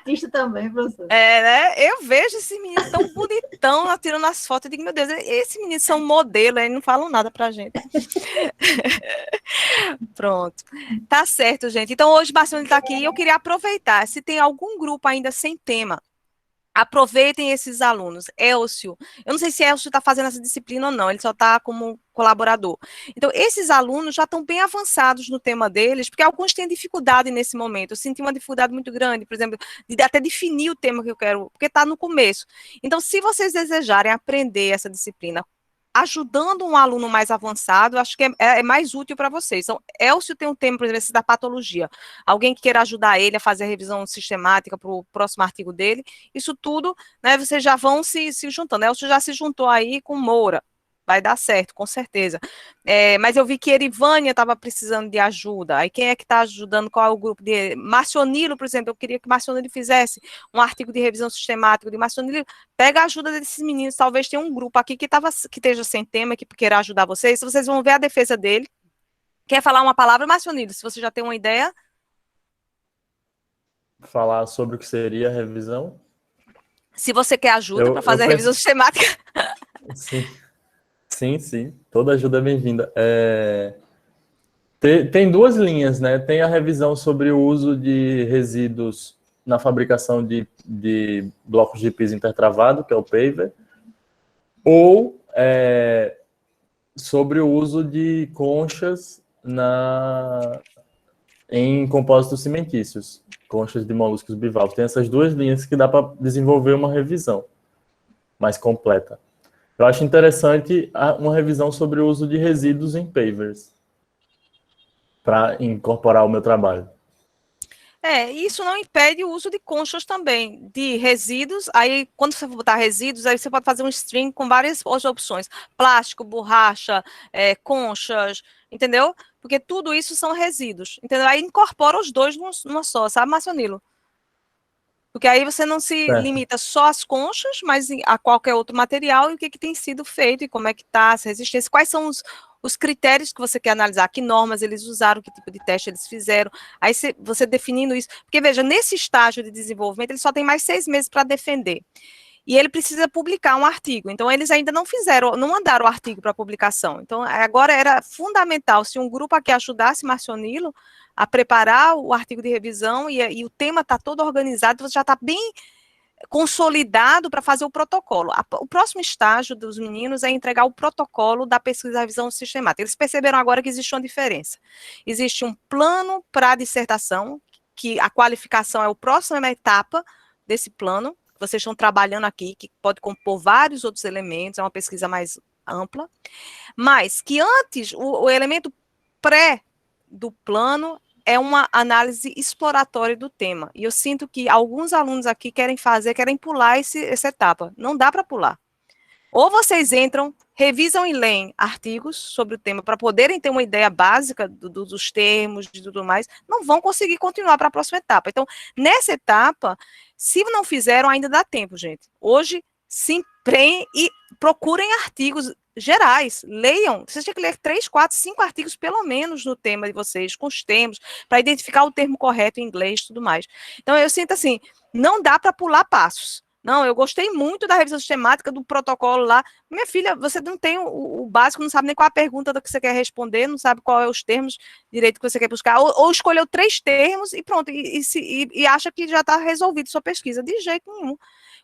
artista também, professor. É, né? Eu vejo esse menino tão bonitão, tirando as fotos, eu digo, meu Deus, esse menino são modelo, aí não falam nada pra gente. Pronto. Tá certo, gente. Então, hoje, Marcione está aqui e eu queria aproveitar, se tem algum grupo ainda sem tema, aproveitem esses alunos. Elcio, eu não sei se Elcio está fazendo essa disciplina ou não, ele só está como colaborador. Então, esses alunos já estão bem avançados no tema deles, porque alguns têm dificuldade nesse momento. Eu senti uma dificuldade muito grande, por exemplo, de até definir o tema que eu quero, porque está no começo. Então, se vocês desejarem aprender essa disciplina, ajudando um aluno mais avançado, acho que é mais útil para vocês. Então, Elcio tem um tema, por exemplo, esse da patologia. Alguém que queira ajudar ele a fazer a revisão sistemática para o próximo artigo dele, isso tudo, né, vocês já vão se juntando. Elcio já se juntou aí com Moura. Vai dar certo, com certeza. Mas eu vi que Erivânia estava precisando de ajuda. Aí quem é que está ajudando? Qual é o grupo de Marcionilo, por exemplo? Eu queria que Marcionilo fizesse um artigo de revisão sistemática de Marcionilo. Pega a ajuda desses meninos. Talvez tenha um grupo aqui que esteja sem tema, que queira ajudar vocês. Vocês vão ver a defesa dele. Quer falar uma palavra, Marcionilo? Se você já tem uma ideia. Falar sobre o que seria a revisão? Se você quer ajuda para fazer a revisão sistemática. Sim. Sim. Toda ajuda é bem-vinda. Tem duas linhas, né? Tem a revisão sobre o uso de resíduos na fabricação de blocos de piso intertravado, que é o paver, ou sobre o uso de conchas em compósitos cimentícios, conchas de moluscos bivalves. Tem essas duas linhas que dá para desenvolver uma revisão mais completa. Eu acho interessante uma revisão sobre o uso de resíduos em pavers para incorporar o meu trabalho. Isso não impede o uso de conchas também, de resíduos. Aí, quando você for botar resíduos, aí você pode fazer um string com várias opções. Plástico, borracha, conchas, entendeu? Porque tudo isso são resíduos, entendeu? Aí incorpora os dois numa só, sabe, Marcionilo? Porque aí você não se limita só às conchas, mas a qualquer outro material e o que tem sido feito e como é que está essa resistência. Quais são os critérios que você quer analisar, que normas eles usaram, que tipo de teste eles fizeram. Aí você definindo isso. Porque, veja, nesse estágio de desenvolvimento, ele só tem mais 6 meses para defender. E ele precisa publicar um artigo. Então, eles ainda não mandaram o artigo para publicação. Então, agora era fundamental, se um grupo aqui ajudasse Marcionilo a preparar o artigo de revisão e o tema está todo organizado, você já está bem consolidado para fazer o protocolo. O próximo estágio dos meninos é entregar o protocolo da pesquisa de revisão sistemática. Eles perceberam agora que existe uma diferença. Existe um plano para a dissertação, que a qualificação é a próxima etapa desse plano, que vocês estão trabalhando aqui, que pode compor vários outros elementos, é uma pesquisa mais ampla, mas que antes, o elemento pré do plano é uma análise exploratória do tema. E eu sinto que alguns alunos aqui querem pular essa etapa. Não dá para pular. Ou vocês entram, revisam e leem artigos sobre o tema para poderem ter uma ideia básica dos termos e tudo mais, não vão conseguir continuar para a próxima etapa. Então, nessa etapa, se não fizeram, ainda dá tempo, gente. Hoje, se empenhem e procurem artigos gerais, leiam, vocês têm que ler 3, 4, 5 artigos pelo menos no tema de vocês, com os termos, para identificar o termo correto em inglês e tudo mais. Então, eu sinto assim, não dá para pular passos. Não, eu gostei muito da revisão sistemática, do protocolo lá. Minha filha, você não tem o básico, não sabe nem qual a pergunta que você quer responder, não sabe qual é os termos direito que você quer buscar, ou escolheu 3 termos e pronto, e acha que já está resolvido sua pesquisa. De jeito nenhum.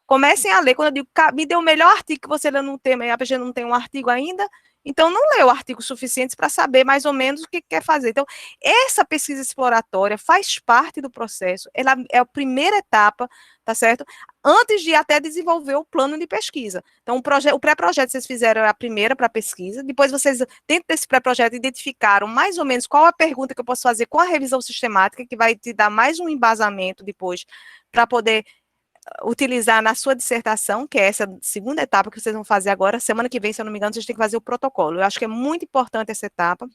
Comecem a ler. Quando eu digo, me dê o melhor artigo que você lê num tema e a pessoa não tem um artigo ainda, então não leu artigos suficientes para saber mais ou menos o que quer fazer. Então, essa pesquisa exploratória faz parte do processo, ela é a primeira etapa, tá certo? Antes de até desenvolver o plano de pesquisa. Então, o pré-projeto que vocês fizeram é a primeira para a pesquisa, depois vocês, dentro desse pré-projeto, identificaram mais ou menos qual a pergunta que eu posso fazer com a revisão sistemática, que vai te dar mais um embasamento depois, para poder utilizar na sua dissertação, que é essa segunda etapa que vocês vão fazer agora. Semana que vem, se eu não me engano, vocês têm que fazer o protocolo. Eu acho que é muito importante essa etapa.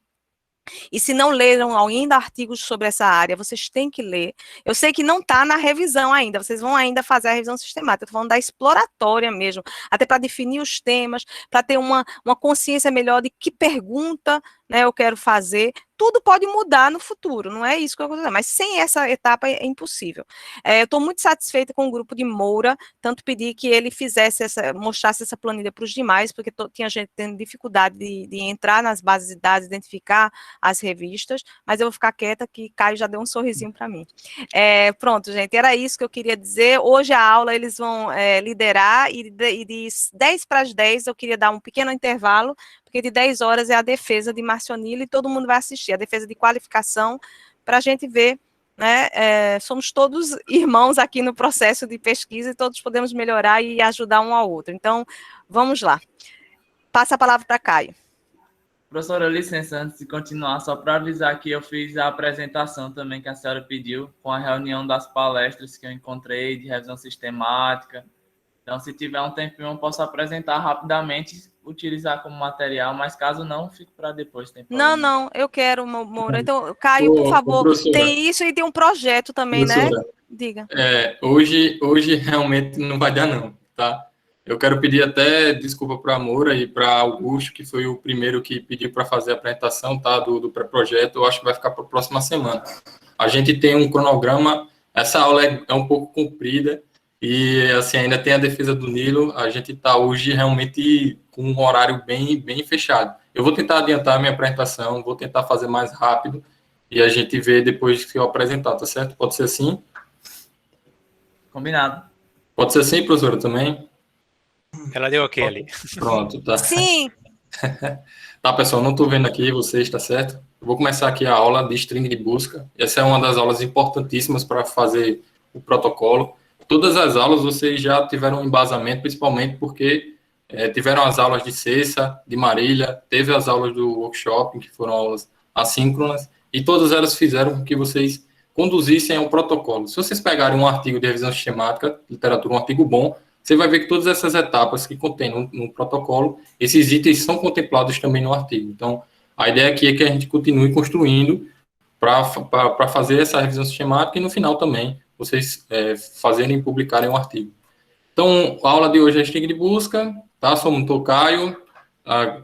E se não leram ainda artigos sobre essa área, vocês têm que ler. Eu sei que não está na revisão ainda, vocês vão ainda fazer a revisão sistemática, estou falando da exploratória mesmo, até para definir os temas, para ter uma consciência melhor de que pergunta, né, eu quero fazer. tudo pode mudar no futuro, não é isso que eu estou dizendo, mas sem essa etapa é impossível. Eu estou muito satisfeita com o grupo de Moura, tanto pedi que ele mostrasse essa planilha para os demais, porque tinha gente tendo dificuldade de entrar nas bases de dados, identificar as revistas, mas eu vou ficar quieta que Caio já deu um sorrisinho para mim. Pronto, gente, era isso que eu queria dizer. Hoje a aula eles vão liderar e de 10 para as 10 eu queria dar um pequeno intervalo, porque de 10 horas é a defesa de Marcionillo e todo mundo vai assistir, a defesa de qualificação, para a gente ver, né, somos todos irmãos aqui no processo de pesquisa e todos podemos melhorar e ajudar um ao outro. Então, vamos lá. Passa a palavra para Caio. Professora, licença, antes de continuar, só para avisar que eu fiz a apresentação também que a senhora pediu, com a reunião das palestras que eu encontrei de revisão sistemática. Então, se tiver um tempinho, eu posso apresentar rapidamente, utilizar como material, mas caso não, fique para depois. Não, eu quero, Moura. Então, Caio, por favor, tem isso e tem um projeto também, né? Diga. Hoje realmente não vai dar não, tá? Eu quero pedir até desculpa para a Moura e para Augusto, que foi o primeiro que pediu para fazer a apresentação, tá, do pré-projeto. Eu acho que vai ficar para a próxima semana. A gente tem um cronograma, essa aula é um pouco comprida, e assim, ainda tem a defesa do Nilo. A gente está hoje realmente com um horário bem fechado. Eu vou tentar adiantar a minha apresentação, vou tentar fazer mais rápido, e a gente vê depois que eu apresentar, tá certo? Pode ser assim? Combinado. Pode ser assim, professora, também? Ela deu ok ali. Pronto, tá. Sim. Tá, pessoal, não estou vendo aqui vocês, tá certo? Eu vou começar aqui a aula de string de busca. Essa é uma das aulas importantíssimas para fazer o protocolo. Todas as aulas vocês já tiveram um embasamento, principalmente porque tiveram as aulas de Cessa, de Marília, teve as aulas do workshop, que foram aulas assíncronas, e todas elas fizeram com que vocês conduzissem ao protocolo. Se vocês pegarem um artigo de revisão sistemática, literatura, um artigo bom, você vai ver que todas essas etapas que contém no protocolo, esses itens são contemplados também no artigo. Então, a ideia aqui é que a gente continue construindo para fazer essa revisão sistemática e, no final, também, vocês fazerem e publicarem um artigo. Então, a aula de hoje é string de busca, tá? Sou o mentor Caio,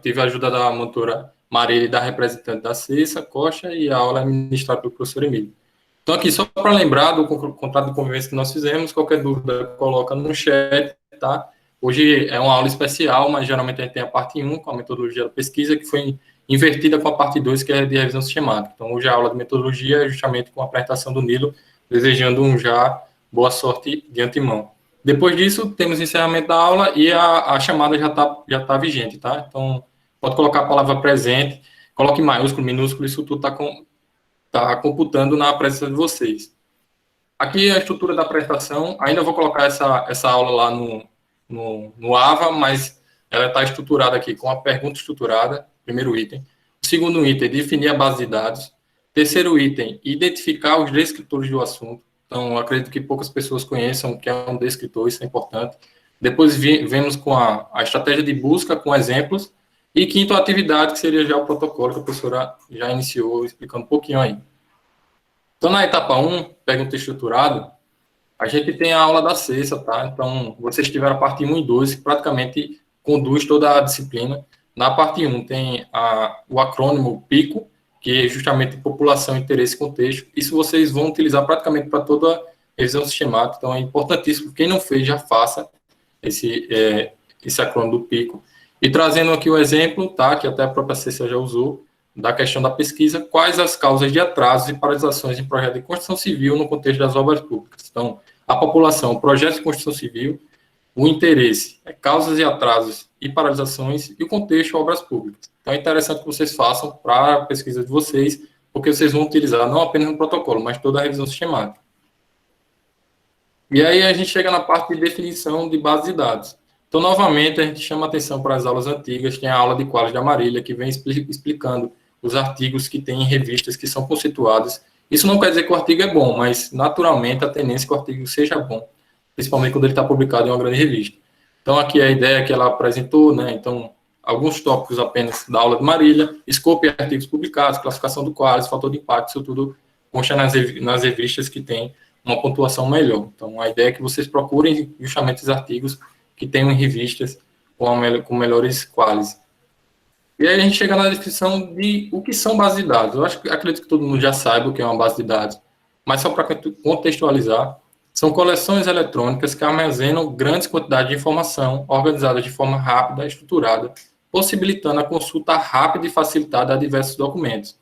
tive a ajuda da mentora Marília e da representante da Cessa, Costa, e a aula é ministrada pelo professor Emílio. Então, aqui, só para lembrar do contrato de convivência que nós fizemos, qualquer dúvida, coloca no chat, tá? Hoje é uma aula especial, mas geralmente a gente tem a parte 1, com a metodologia da pesquisa, que foi invertida com a parte 2, que é de revisão sistemática. Então, hoje a aula de metodologia é justamente com a apresentação do Nilo, desejando já boa sorte de antemão. Depois disso, temos o encerramento da aula e a chamada já tá vigente, tá? Então, pode colocar a palavra presente, coloque maiúsculo, minúsculo, isso tudo está computando na apresentação de vocês. Aqui é a estrutura da apresentação. Ainda vou colocar essa aula lá no AVA, mas ela está estruturada aqui com a pergunta estruturada, primeiro item. O segundo item, definir a base de dados. Terceiro item, identificar os descritores do assunto. Então, acredito que poucas pessoas conheçam o que é um descritor, isso é importante. Depois, vemos com a estratégia de busca com exemplos. E quinto, a atividade, que seria já o protocolo, que a professora já iniciou, explicando um pouquinho aí. Então, na etapa 1, pergunta estruturada, a gente tem a aula da Cessa, tá? Então, vocês tiveram a parte 1 e 2, que praticamente conduz toda a disciplina. Na parte 1 tem o acrônimo PICO, que é justamente População, Interesse e Contexto. Isso vocês vão utilizar praticamente para toda a revisão sistemática. Então, é importantíssimo. Quem não fez, já faça esse acrônimo do PICO. E trazendo aqui o exemplo, tá, que até a própria Cessa já usou, da questão da pesquisa, quais as causas de atrasos e paralisações em projetos de construção civil no contexto das obras públicas. Então, a população, projetos de construção civil, o interesse, causas de atrasos e paralisações, e o contexto, obras públicas. Então, é interessante que vocês façam para a pesquisa de vocês, porque vocês vão utilizar não apenas no protocolo, mas toda a revisão sistemática. E aí a gente chega na parte de definição de base de dados. Então, novamente, a gente chama atenção para as aulas antigas, tem a aula de quadros de Marília, que vem explicando os artigos que tem em revistas que são conceituadas. Isso não quer dizer que o artigo é bom, mas, naturalmente, a tendência é que o artigo seja bom, principalmente quando ele está publicado em uma grande revista. Então, aqui é a ideia que ela apresentou, né? Então, alguns tópicos apenas da aula de Marília, escopo e artigos publicados, classificação do quadro, fator de impacto, isso tudo consta nas revistas que tem uma pontuação melhor. Então, a ideia é que vocês procurem justamente os artigos que tenham em revistas com melhores qualis. E aí a gente chega na descrição de o que são bases de dados. Acredito que todo mundo já saiba o que é uma base de dados, mas só para contextualizar, são coleções eletrônicas que armazenam grandes quantidades de informação organizadas de forma rápida e estruturada, possibilitando a consulta rápida e facilitada a diversos documentos.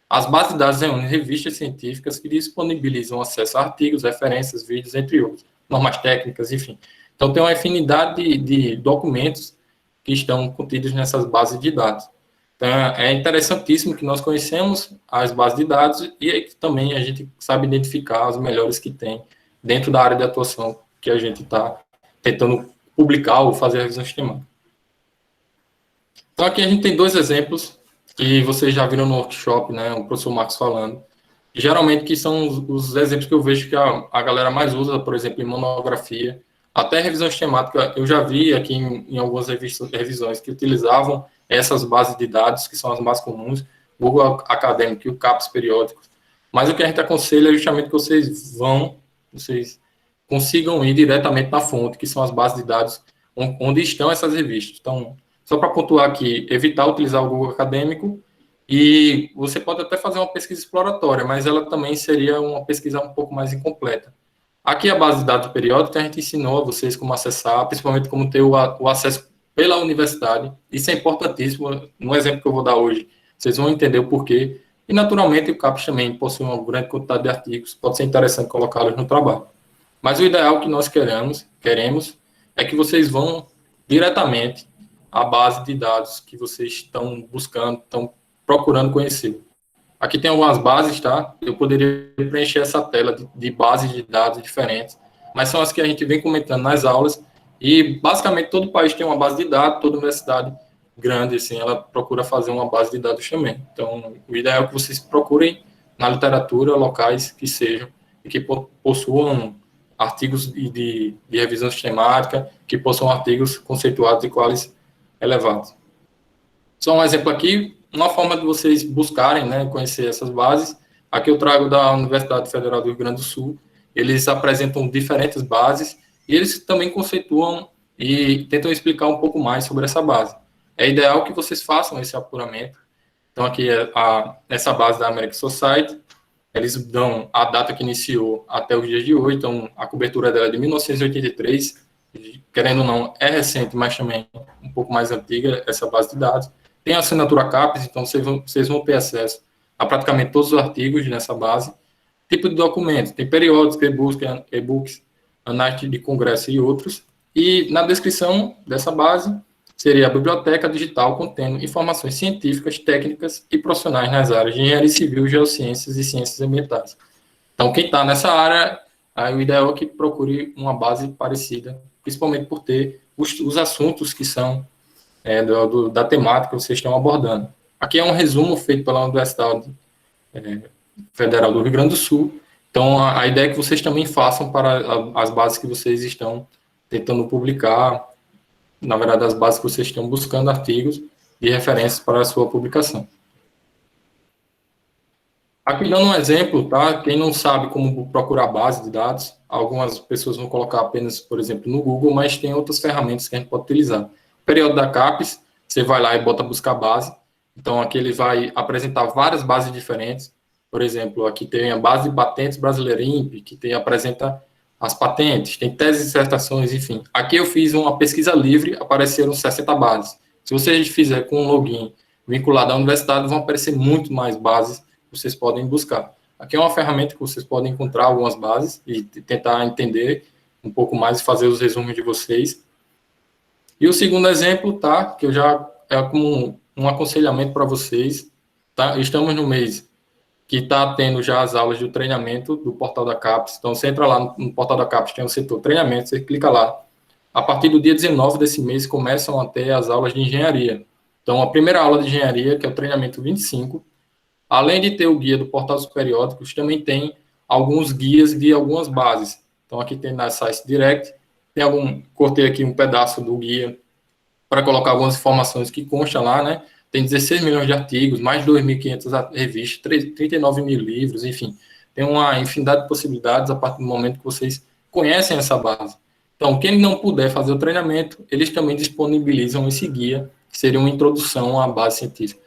As bases de dados reúnem revistas científicas que disponibilizam acesso a artigos, referências, vídeos, entre outros, normas técnicas, enfim. Então, tem uma infinidade de documentos que estão contidos nessas bases de dados. Então, é interessantíssimo que nós conhecemos as bases de dados e aí também a gente sabe identificar as melhores que tem dentro da área de atuação que a gente está tentando publicar ou fazer a revisão sistemática. Então, aqui a gente tem 2 exemplos que vocês já viram no workshop, né, o professor Marcos falando. Geralmente, que são os exemplos que eu vejo que a galera mais usa, por exemplo, em monografia. Até revisão sistemática, eu já vi aqui em algumas revisões que utilizavam essas bases de dados, que são as mais comuns, o Google Acadêmico e o CAPES periódico. Mas o que a gente aconselha é justamente que vocês consigam ir diretamente na fonte, que são as bases de dados onde estão essas revistas. Então, só para pontuar aqui, evitar utilizar o Google Acadêmico, e você pode até fazer uma pesquisa exploratória, mas ela também seria uma pesquisa um pouco mais incompleta. Aqui a base de dados periódica, a gente ensinou a vocês como acessar, principalmente como ter o acesso pela universidade. Isso é importantíssimo. No exemplo que eu vou dar hoje, vocês vão entender o porquê. E, naturalmente, o CAPES também possui uma grande quantidade de artigos. Pode ser interessante colocá-los no trabalho. Mas o ideal que nós queremos é que vocês vão diretamente à base de dados que vocês estão buscando, estão procurando conhecer. Aqui tem algumas bases, tá? Eu poderia preencher essa tela de bases de dados diferentes, mas são as que a gente vem comentando nas aulas, e basicamente todo país tem uma base de dados, toda universidade grande, assim, ela procura fazer uma base de dados também. Então, o ideal é que vocês procurem na literatura locais que sejam, e que possuam artigos de revisão sistemática, que possuam artigos conceituados e quais elevados. Só um exemplo aqui, uma forma de vocês buscarem, né, conhecer essas bases. Aqui eu trago da Universidade Federal do Rio Grande do Sul. Eles apresentam diferentes bases e eles também conceituam e tentam explicar um pouco mais sobre essa base. É ideal que vocês façam esse apuramento. Então, aqui é essa base da American Society. Eles dão a data que iniciou até os dias de hoje. Então, a cobertura dela é de 1983. Querendo ou não, é recente, mas também um pouco mais antiga, essa base de dados. Tem a assinatura CAPES, então vocês vão ter acesso a praticamente todos os artigos nessa base. Tipo de documento, tem periódicos, e-books, análises de congresso e outros. E na descrição dessa base seria a biblioteca digital contendo informações científicas, técnicas e profissionais nas áreas de engenharia civil, geociências e ciências ambientais. Então, quem está nessa área, aí o ideal é que procure uma base parecida, principalmente por ter os assuntos que são da temática que vocês estão abordando. Aqui é um resumo feito pela Universidade Federal do Rio Grande do Sul. Então, a ideia é que vocês também façam para as bases que vocês estão tentando publicar, na verdade, as bases que vocês estão buscando artigos e referências para a sua publicação. Aqui dando um exemplo, tá? Quem não sabe como procurar base de dados, algumas pessoas vão colocar apenas, por exemplo, no Google, mas tem outras ferramentas que a gente pode utilizar. Período da CAPES, você vai lá e bota buscar base. Então, aqui ele vai apresentar várias bases diferentes. Por exemplo, aqui tem a base de patentes brasileira INPE, que apresenta as patentes, tem teses, dissertações, enfim. Aqui eu fiz uma pesquisa livre, apareceram 60 bases. Se você fizer com um login vinculado à universidade, vão aparecer muito mais bases que vocês podem buscar. Aqui é uma ferramenta que vocês podem encontrar algumas bases e tentar entender um pouco mais e fazer os resumos de vocês. E o segundo exemplo, tá, que eu já é como um aconselhamento para vocês, tá? Estamos no mês que está tendo já as aulas de treinamento do portal da CAPES. Então, você entra lá no portal da CAPES, tem o setor treinamento, você clica lá. A partir do dia 19 desse mês, começam a ter as aulas de engenharia. Então, a primeira aula de engenharia, que é o treinamento 25, além de ter o guia do portal dos periódicos, também tem alguns guias de algumas bases. Então, aqui tem na Science Direct, cortei aqui um pedaço do guia para colocar algumas informações que constam lá, né? Tem 16 milhões de artigos, mais de 2.500 revistas, 39 mil livros, enfim. Tem uma infinidade de possibilidades a partir do momento que vocês conhecem essa base. Então, quem não puder fazer o treinamento, eles também disponibilizam esse guia que seria uma introdução à base científica.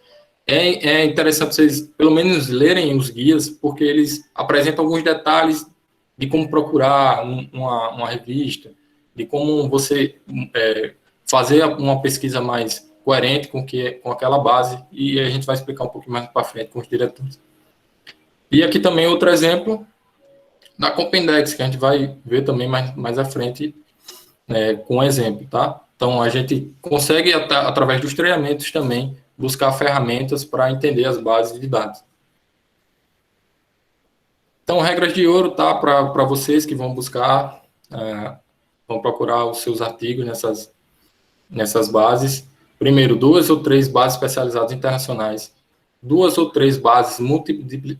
É interessante vocês, pelo menos, lerem os guias, porque eles apresentam alguns detalhes de como procurar uma revista, de como você fazer uma pesquisa mais coerente com aquela base, e a gente vai explicar um pouquinho mais para frente com os diretores. E aqui também outro exemplo da Compendex, que a gente vai ver também mais à frente com um exemplo, tá? Então, a gente consegue, através dos treinamentos também, buscar ferramentas para entender as bases de dados. Então, regras de ouro, tá? Para vocês que vão buscar, vão procurar os seus artigos nessas bases. Primeiro, 2 ou 3 bases especializadas internacionais, 2 ou 3 bases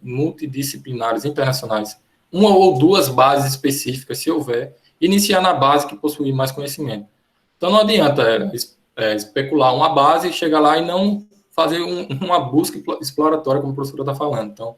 multidisciplinares internacionais, 1 ou 2 bases específicas, se houver, iniciar na base que possui mais conhecimento. Então, não adianta especular uma base e chegar lá e não fazer uma busca exploratória, como a professora está falando. Então,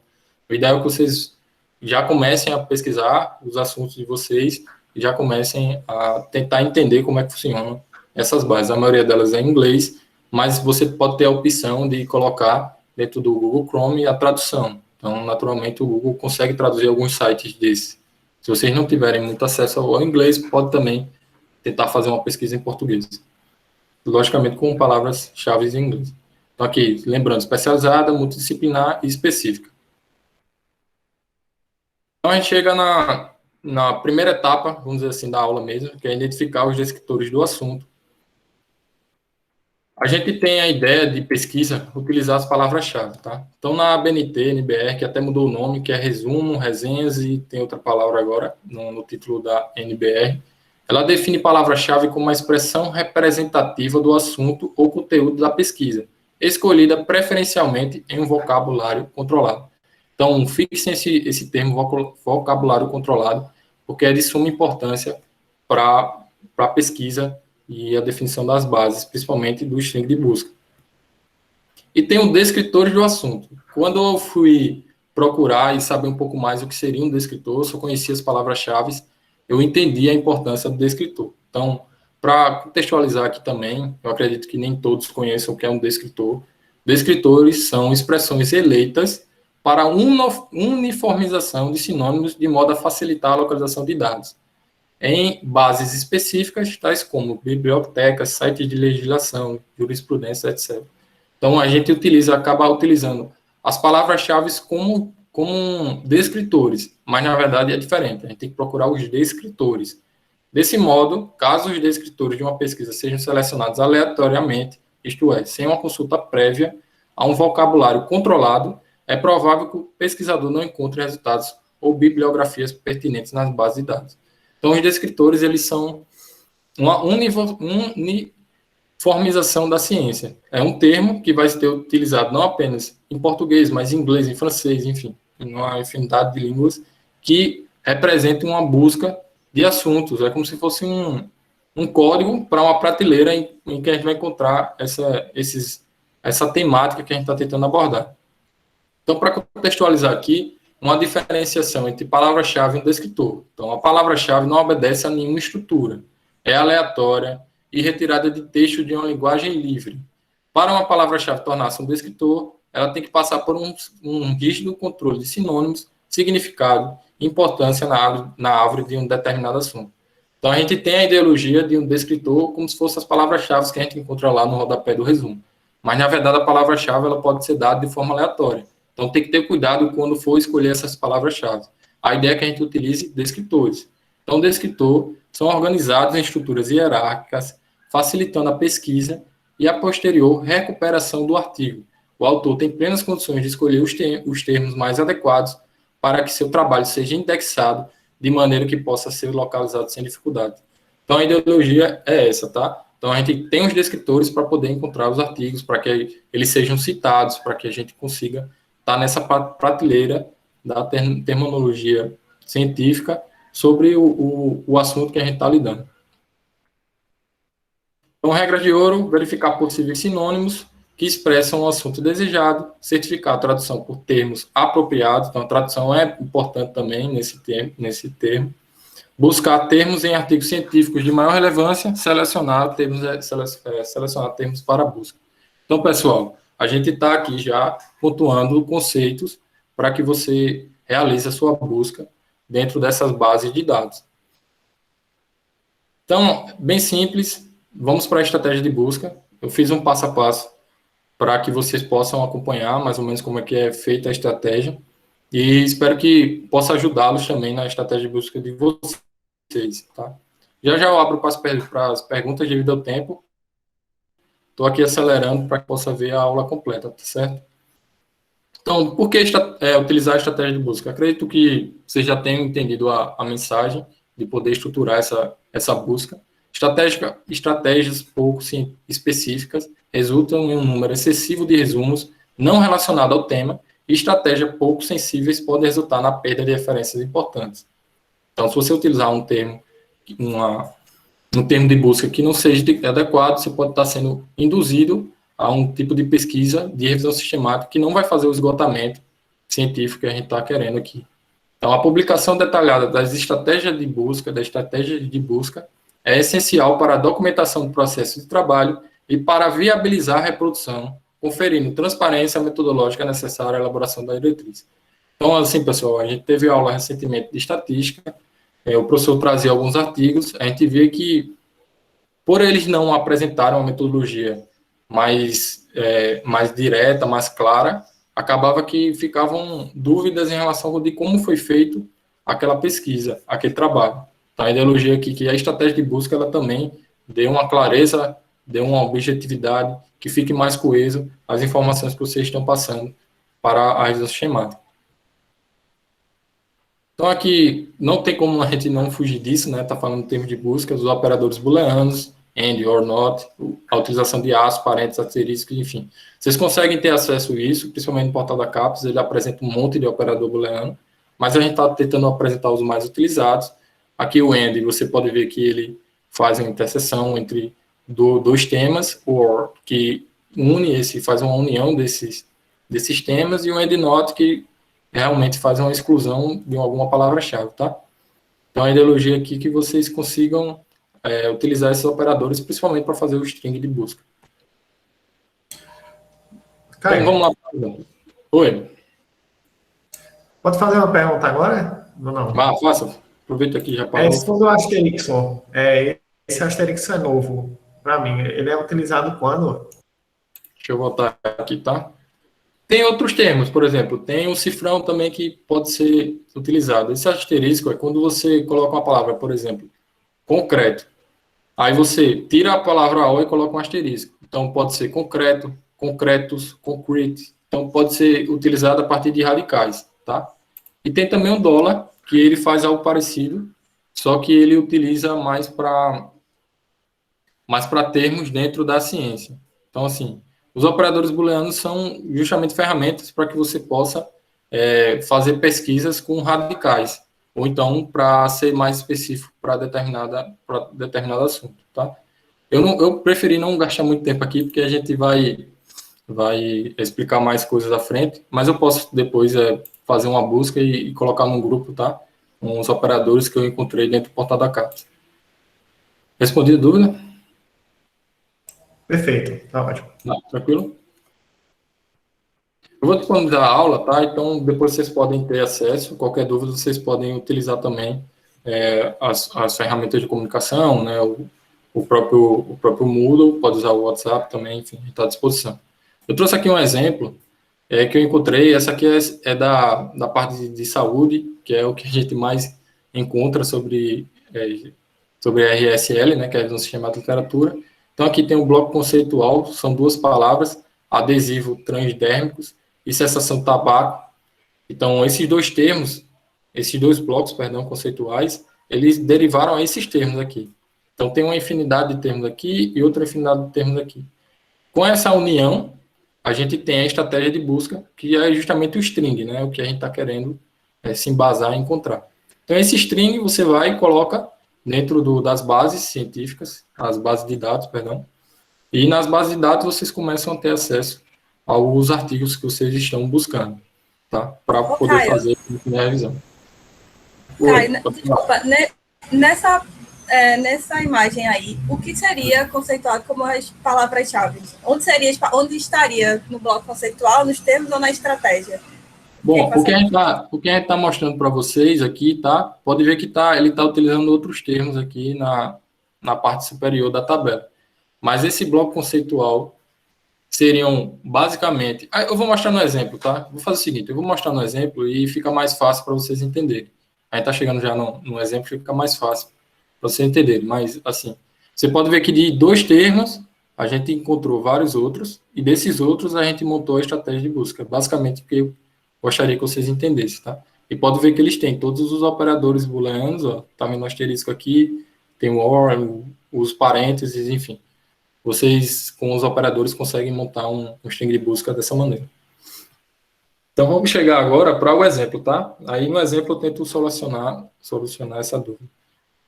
o ideal é que vocês já comecem a pesquisar os assuntos de vocês e já comecem a tentar entender como é que funcionam essas bases. A maioria delas é em inglês, mas você pode ter a opção de colocar dentro do Google Chrome a tradução. Então, naturalmente, o Google consegue traduzir alguns sites desses. Se vocês não tiverem muito acesso ao inglês, pode também tentar fazer uma pesquisa em português. Logicamente, com palavras-chave em inglês. Então, aqui, lembrando, especializada, multidisciplinar e específica. Então, a gente chega na primeira etapa, vamos dizer assim, da aula mesmo, que é identificar os descritores do assunto. A gente tem a ideia de pesquisa utilizar as palavras-chave, tá? Então, na ABNT, NBR, que até mudou o nome, que é resumo, resenhas, e tem outra palavra agora no título da NBR, ela define palavra-chave como uma expressão representativa do assunto ou conteúdo da pesquisa, escolhida preferencialmente em um vocabulário controlado. Então, fixem esse termo vocabulário controlado, porque é de suma importância para a pesquisa e a definição das bases, principalmente do string de busca. E tem o descritor do assunto. Quando eu fui procurar e saber um pouco mais o que seria um descritor, eu só conhecia as palavras-chave, eu entendi a importância do descritor. Então, para contextualizar aqui também, eu acredito que nem todos conheçam o que é um descritor. Descritores são expressões eleitas para uniformização de sinônimos de modo a facilitar a localização de dados em bases específicas, tais como bibliotecas, sites de legislação, jurisprudência, etc. Então, a gente acaba utilizando as palavras-chave como descritores, mas, na verdade, é diferente. A gente tem que procurar os descritores. Desse modo, caso os descritores de uma pesquisa sejam selecionados aleatoriamente, isto é, sem uma consulta prévia a um vocabulário controlado, é provável que o pesquisador não encontre resultados ou bibliografias pertinentes nas bases de dados. Então, os descritores, eles são uma uniformização da ciência. É um termo que vai ser utilizado não apenas em português, mas em inglês, em francês, enfim, em uma infinidade de línguas que representam uma busca de assuntos. É como se fosse um código para uma prateleira em que a gente vai encontrar essa temática que a gente está tentando abordar. Então, para contextualizar aqui, uma diferenciação entre palavra-chave e um descritor. Então, a palavra-chave não obedece a nenhuma estrutura, é aleatória e retirada de texto de uma linguagem livre. Para uma palavra-chave tornar-se um descritor, ela tem que passar por um rígido controle de sinônimos, significado e importância na árvore de um determinado assunto. Então, a gente tem a ideologia de um descritor como se fossem as palavras-chave que a gente encontra lá no rodapé do resumo. Mas, na verdade, a palavra-chave ela pode ser dada de forma aleatória. Então, tem que ter cuidado quando for escolher essas palavras-chave. A ideia é que a gente utilize descritores. Então, descritor são organizados em estruturas hierárquicas, facilitando a pesquisa e a posterior recuperação do artigo. O autor tem plenas condições de escolher os termos mais adequados para que seu trabalho seja indexado de maneira que possa ser localizado sem dificuldade. Então, a ideologia é essa, tá? Então, a gente tem os descritores para poder encontrar os artigos, para que eles sejam citados, para que a gente consiga estar nessa prateleira da terminologia científica sobre o assunto que a gente está lidando. Então, regra de ouro, verificar possíveis sinônimos que expressam o assunto desejado, certificar a tradução por termos apropriados, então a tradução é importante também nesse termo, buscar termos em artigos científicos de maior relevância, selecionar termos para busca. Então, pessoal, a gente está aqui já pontuando conceitos para que você realize a sua busca dentro dessas bases de dados. Então, bem simples, vamos para a estratégia de busca. Eu fiz um passo a passo para que vocês possam acompanhar mais ou menos como é que é feita a estratégia e espero que possa ajudá-los também na estratégia de busca de vocês, tá? Já eu abro para as perguntas devido ao tempo. Estou aqui acelerando para que possa ver a aula completa, tá certo? Então, por que utilizar a estratégia de busca? Acredito que vocês já tenham entendido a mensagem de poder estruturar essa busca. Estratégias pouco específicas resultam em um número excessivo de resumos não relacionados ao tema e estratégias pouco sensíveis podem resultar na perda de referências importantes. Então, se você utilizar um termo de busca que não seja adequado, você pode estar sendo induzido a um tipo de pesquisa de revisão sistemática que não vai fazer o esgotamento científico que a gente está querendo aqui. Então, a publicação detalhada das estratégias de busca, é essencial para a documentação do processo de trabalho e para viabilizar a reprodução, conferindo transparência metodológica necessária à elaboração da diretriz. Então, assim, pessoal, a gente teve aula recentemente de estatística, o professor trazia alguns artigos, a gente vê que, por eles não apresentarem uma metodologia mais direta, mais clara, acabava que ficavam dúvidas em relação de como foi feito aquela pesquisa, aquele trabalho. Então, a ideologia aqui, que a estratégia de busca, ela também dê uma clareza, dê uma objetividade, que fique mais coeso as informações que vocês estão passando para a revisão sistemática. Então, aqui, não tem como a gente não fugir disso, né? Está falando em termos de busca, dos operadores booleanos, and, or not, a utilização de as, parênteses, asteriscos, enfim. Vocês conseguem ter acesso a isso, principalmente no portal da CAPES, ele apresenta um monte de operador booleano, mas a gente está tentando apresentar os mais utilizados. Aqui o and, você pode ver que ele faz uma interseção entre dois temas, or, que faz uma união desses temas, e o and not, que realmente faz uma exclusão de alguma palavra-chave, tá? Então, a ideologia aqui é que vocês consigam utilizar esses operadores, principalmente para fazer o string de busca. Caio, então, vamos lá. Oi. Pode fazer uma pergunta agora? Não. Faça. Aproveita aqui já para. Segundo o Asterixon, esse Asterixon é novo para mim. Ele é utilizado quando? Deixa eu voltar aqui, tá? Tem outros termos, por exemplo, tem o cifrão também que pode ser utilizado. Esse asterisco é quando você coloca uma palavra, por exemplo, concreto. Aí você tira a palavra O e coloca um asterisco. Então, pode ser concreto, concretos, concrete. Então, pode ser utilizado a partir de radicais, tá? E tem também o dólar, que ele faz algo parecido, só que ele utiliza mais para termos dentro da ciência. Então, assim, os operadores booleanos são justamente ferramentas para que você possa fazer pesquisas com radicais, ou então para ser mais específico para determinado assunto, tá? Eu preferi não gastar muito tempo aqui, porque a gente vai explicar mais coisas à frente, mas eu posso depois fazer uma busca e colocar num grupo, tá? Com os operadores que eu encontrei dentro do portal da CAPES. Respondi a dúvida? Perfeito, tá ótimo. Tranquilo? Eu vou disponibilizar a aula, tá? Então, depois vocês podem ter acesso. Qualquer dúvida, vocês podem utilizar também as ferramentas de comunicação, né? O próprio Moodle, pode usar o WhatsApp também, enfim, está à disposição. Eu trouxe aqui um exemplo que eu encontrei. Essa aqui é da parte de saúde, que é o que a gente mais encontra sobre RSL, né? Que é no Sistema de Literatura. Então, aqui tem um bloco conceitual, são duas palavras, adesivo transdérmicos e cessação de tabaco. Então, esses dois blocos, conceituais, eles derivaram a esses termos aqui. Então, tem uma infinidade de termos aqui e outra infinidade de termos aqui. Com essa união, a gente tem a estratégia de busca, que é justamente o string, né? O que a gente está querendo se embasar e encontrar. Então, esse string você vai e coloca dentro das bases científicas, as bases de dados, e nas bases de dados vocês começam a ter acesso aos artigos que vocês estão buscando, tá? Para poder fazer a revisão. Caio, desculpa, nessa nessa imagem aí, o que seria conceituado como as palavras-chave? Onde estaria no bloco conceitual, nos termos ou na estratégia? Bom, o que a gente tá mostrando para vocês aqui, tá? Pode ver que ele está utilizando outros termos aqui na parte superior da tabela. Mas esse bloco conceitual seriam basicamente... Eu vou mostrar no exemplo, tá? Vou fazer o seguinte, eu vou mostrar no exemplo e fica mais fácil para vocês entenderem. A gente está chegando já no exemplo, fica mais fácil para vocês entenderem. Mas, assim, você pode ver que de 2 termos, a gente encontrou vários outros, e desses outros a gente montou a estratégia de busca. Basicamente, porque eu gostaria que vocês entendessem, tá? E pode ver que eles têm todos os operadores booleanos, ó, tá vendo o asterisco aqui, tem o OR, os parênteses, enfim. Vocês, com os operadores, conseguem montar um string de busca dessa maneira. Então, vamos chegar agora para o exemplo, tá? Aí, no exemplo, eu tento solucionar essa dúvida.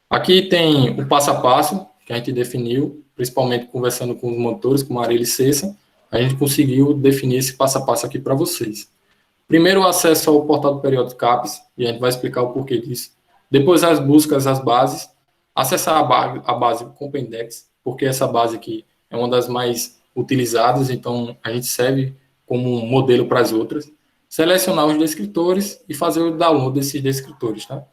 Aqui tem o passo a passo, que a gente definiu, principalmente conversando com os monitores, com Marília e Cessa, a gente conseguiu definir esse passo a passo aqui para vocês. Primeiro, o acesso ao portal do periódico CAPES, e a gente vai explicar o porquê disso. Depois, as buscas, as bases. Acessar a base Compendex, porque essa base aqui é uma das mais utilizadas, então a gente serve como um modelo para as outras. Selecionar os descritores e fazer o download desses descritores, tá?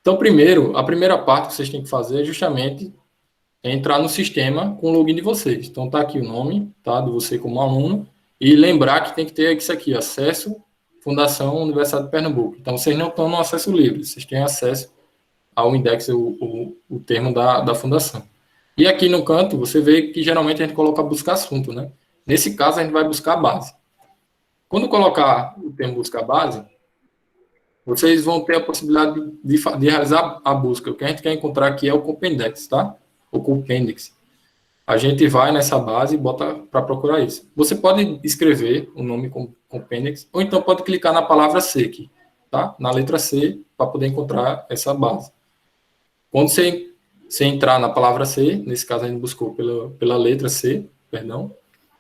Então, primeiro, a primeira parte que vocês têm que fazer é justamente entrar no sistema com o login de vocês. Então, tá aqui o nome, tá, de você como aluno, e lembrar que tem que ter isso aqui, acesso Fundação Universidade de Pernambuco. Então, vocês não estão no acesso livre, vocês têm acesso ao index, o termo da fundação. E aqui no canto, você vê que geralmente a gente coloca buscar assunto, né? Nesse caso, a gente vai buscar a base. Quando colocar o termo buscar base, vocês vão ter a possibilidade de realizar a busca. O que a gente quer encontrar aqui é o Compendex, tá? O Compendex. A gente vai nessa base e bota para procurar isso. Você pode escrever o nome Compendex, ou então pode clicar na palavra C aqui, tá? Na letra C, para poder encontrar essa base. Quando você entrar na palavra C, nesse caso a gente buscou pela letra C, perdão,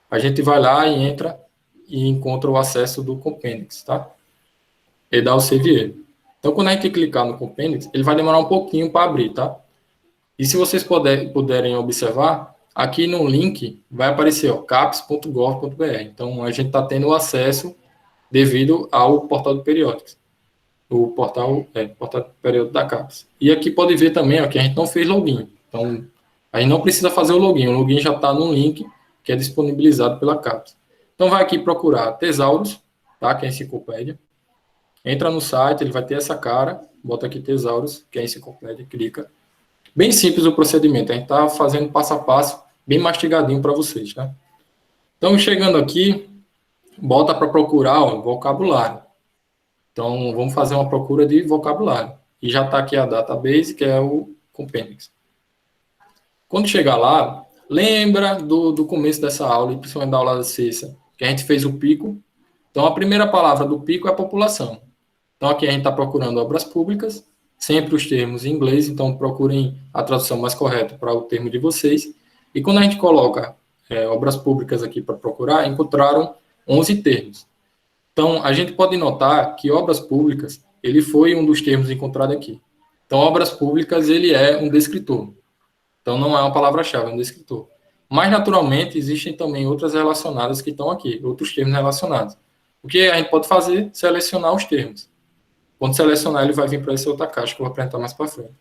a gente vai lá e entra e encontra o acesso do Compendex, tá? E dá o save ele. Então, quando a gente clicar no Compendex, ele vai demorar um pouquinho para abrir, tá? E se vocês puderem observar, aqui no link vai aparecer, ó, caps.gov.br. Então, a gente está tendo acesso devido ao portal do periódicos. O portal do periódico da CAPES. E aqui pode ver também, ó, que a gente não fez login. Então, a gente não precisa fazer o login já está no link que é disponibilizado pela CAPES. Então, vai aqui procurar Tesauros, tá, que é a enciclopédia. Entra no site, ele vai ter essa cara, bota aqui Tesauros, que é a enciclopédia, clica. Bem simples o procedimento, a gente está fazendo passo a passo, bem mastigadinho para vocês, tá? Então, chegando aqui, bota para procurar, ó, vocabulário. Então, vamos fazer uma procura de vocabulário. E já está aqui a database, que é o Compendex. Quando chegar lá, lembra do começo dessa aula, e principalmente da aula da Cessa, que a gente fez o pico. Então, a primeira palavra do pico é a população. Então, aqui a gente está procurando obras públicas, sempre os termos em inglês, então procurem a tradução mais correta para o termo de vocês. E quando a gente coloca obras públicas aqui para procurar, encontraram 11 termos. Então, a gente pode notar que obras públicas, ele foi um dos termos encontrados aqui. Então, obras públicas, ele é um descritor. Então, não é uma palavra-chave, é um descritor. Mas, naturalmente, existem também outras relacionadas que estão aqui, outros termos relacionados. O que a gente pode fazer? Selecionar os termos. Quando selecionar, ele vai vir para essa outra caixa que eu vou apresentar mais para frente.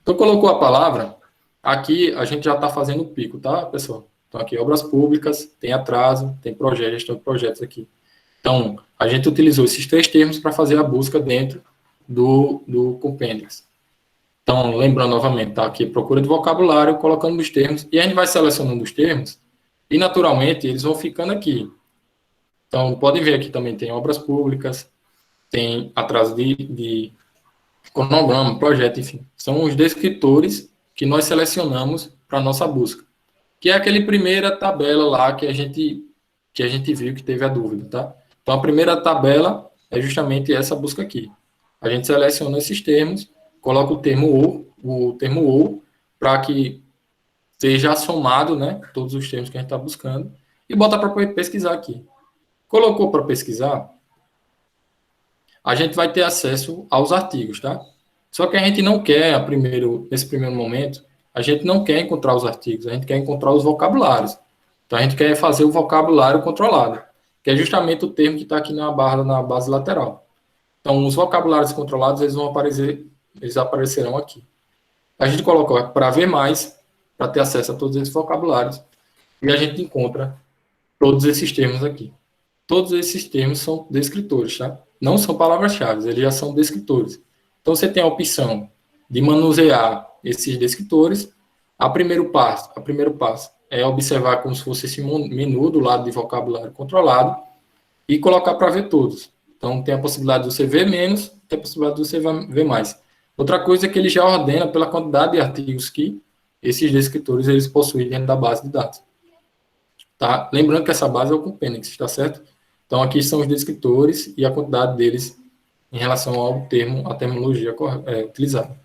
Então, colocou a palavra, aqui a gente já está fazendo o pico, tá, pessoal? Então, aqui, obras públicas, tem atraso, tem projeto, gestão de projetos aqui. Então, a gente utilizou esses 3 termos para fazer a busca dentro do Compendex. Então, lembrando novamente, tá aqui, procura de vocabulário, colocando os termos, e a gente vai selecionando os termos, e naturalmente eles vão ficando aqui. Então, podem ver aqui também tem obras públicas, tem atraso de cronograma, projeto, enfim. São os descritores que nós selecionamos para a nossa busca, que é aquele primeira tabela lá que a gente viu que teve a dúvida, tá? Então, a primeira tabela é justamente essa busca aqui. A gente seleciona esses termos, coloca o termo ou para que seja somado, né, todos os termos que a gente está buscando, e bota para pesquisar aqui. Colocou para pesquisar, a gente vai ter acesso aos artigos, tá? Só que a gente não quer, nesse primeiro momento, a gente não quer encontrar os artigos, a gente quer encontrar os vocabulários. Então, a gente quer fazer o vocabulário controlado, que é justamente o termo que está aqui na barra, na base lateral. Então, os vocabulários controlados, eles aparecerão aqui. A gente coloca para ver mais, para ter acesso a todos esses vocabulários, e a gente encontra todos esses termos aqui. Todos esses termos são descritores, tá? Não são palavras-chave, eles já são descritores. Então, você tem a opção de manusear esses descritores. O primeiro passo é observar como se fosse esse menu do lado de vocabulário controlado e colocar para ver todos. Então, tem a possibilidade de você ver menos, tem a possibilidade de você ver mais. Outra coisa é que ele já ordena pela quantidade de artigos que esses descritores eles possuem dentro da base de dados. Tá? Lembrando que essa base é o Compendex, está certo? Então, aqui são os descritores e a quantidade deles em relação ao termo, a terminologia utilizada.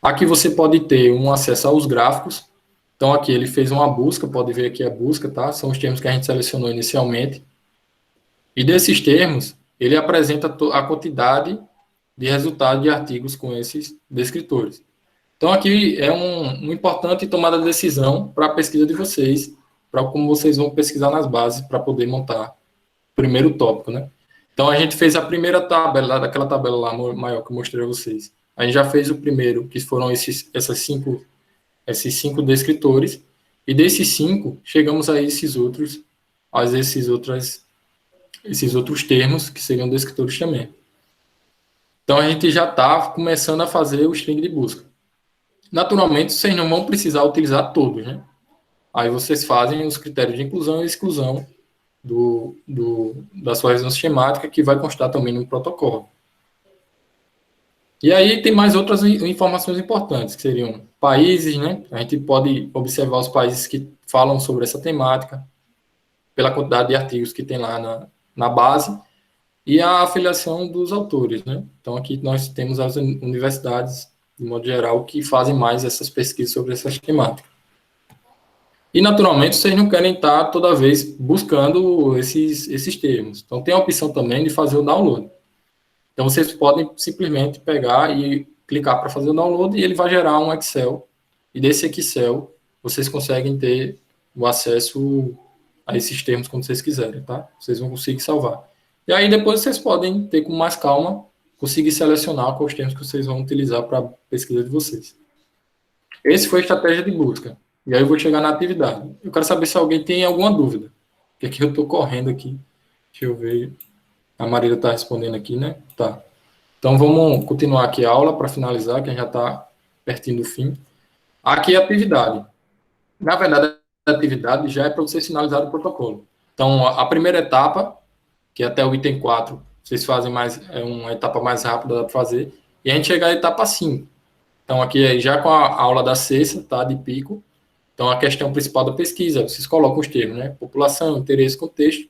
Aqui você pode ter um acesso aos gráficos. Então, aqui ele fez uma busca, pode ver aqui a busca, tá? São os termos que a gente selecionou inicialmente. E desses termos, ele apresenta a quantidade de resultado de artigos com esses descritores. Então, aqui é uma importante tomada de decisão para a pesquisa de vocês, para como vocês vão pesquisar nas bases para poder montar o primeiro tópico, né? Então, a gente fez a primeira tabela, daquela tabela lá maior que eu mostrei a vocês. A gente já fez o primeiro, que foram esses cinco descritores, e desses 5, chegamos a esses outros termos, que seriam descritores também. Então, a gente já está começando a fazer o string de busca. Naturalmente, vocês não vão precisar utilizar todos, né? Aí vocês fazem os critérios de inclusão e exclusão da sua revisão sistemática, que vai constar também no protocolo. E aí tem mais outras informações importantes, que seriam países, né? A gente pode observar os países que falam sobre essa temática, pela quantidade de artigos que tem lá na base, e a afiliação dos autores, né? Então, aqui nós temos as universidades, de modo geral, que fazem mais essas pesquisas sobre essas temáticas. E, naturalmente, vocês não querem estar toda vez buscando esses termos. Então, tem a opção também de fazer o download. Então, vocês podem simplesmente pegar e clicar para fazer o download e ele vai gerar um Excel. E desse Excel, vocês conseguem ter o acesso a esses termos quando vocês quiserem, tá? Vocês vão conseguir salvar. E aí, depois, vocês podem ter com mais calma, conseguir selecionar quais termos que vocês vão utilizar para a pesquisa de vocês. Esse foi a estratégia de busca. E aí eu vou chegar na atividade. Eu quero saber se alguém tem alguma dúvida. Porque aqui eu estou correndo aqui. Deixa eu ver. A Marília está respondendo aqui, né? Tá. Então, vamos continuar aqui a aula para finalizar, que a gente já está pertinho do fim. Aqui é a atividade. Na verdade, a atividade já é para vocês finalizar o protocolo. Então, a primeira etapa, que é até o item 4, vocês fazem uma etapa mais rápida, dá para fazer. E a gente chega à etapa 5. Então, aqui já com a aula da sexta, tá? De pico. Então, a questão principal da pesquisa, vocês colocam os termos, né? População, interesse, contexto,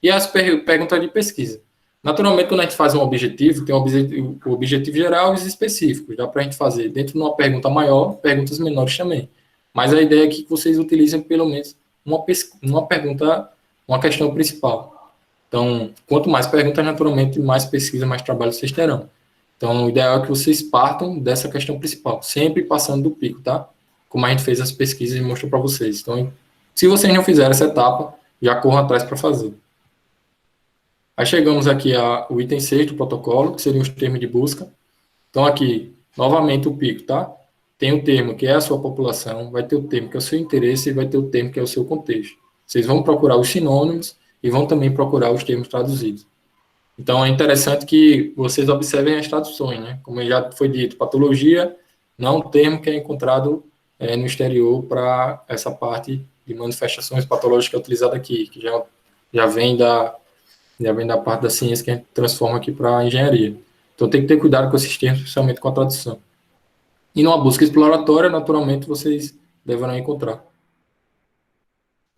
e as perguntas de pesquisa. Naturalmente, quando a gente faz um objetivo, tem o objetivo geral e os específicos. Dá para a gente fazer, dentro de uma pergunta maior, perguntas menores também. Mas a ideia é que vocês utilizem pelo menos uma pergunta, uma questão principal. Então, quanto mais perguntas, naturalmente, mais pesquisa, mais trabalho vocês terão. Então, o ideal é que vocês partam dessa questão principal, sempre passando do pico, tá? Como a gente fez as pesquisas e mostrou para vocês. Então, se vocês não fizeram essa etapa, já corram atrás para fazer. Aí chegamos aqui ao item 6 do protocolo, que seriam os termos de busca. Então, aqui, novamente o pico, tá? Tem o termo que é a sua população, vai ter o termo que é o seu interesse e vai ter o termo que é o seu contexto. Vocês vão procurar os sinônimos e vão também procurar os termos traduzidos. Então, é interessante que vocês observem as traduções, né? Como já foi dito, patologia não é um termo que é encontrado no exterior para essa parte de manifestações patológicas utilizada aqui, que já vem da parte da ciência que a gente transforma aqui para a engenharia. Então, tem que ter cuidado com esses termos, especialmente com a tradução. E numa busca exploratória, naturalmente, vocês deverão encontrar.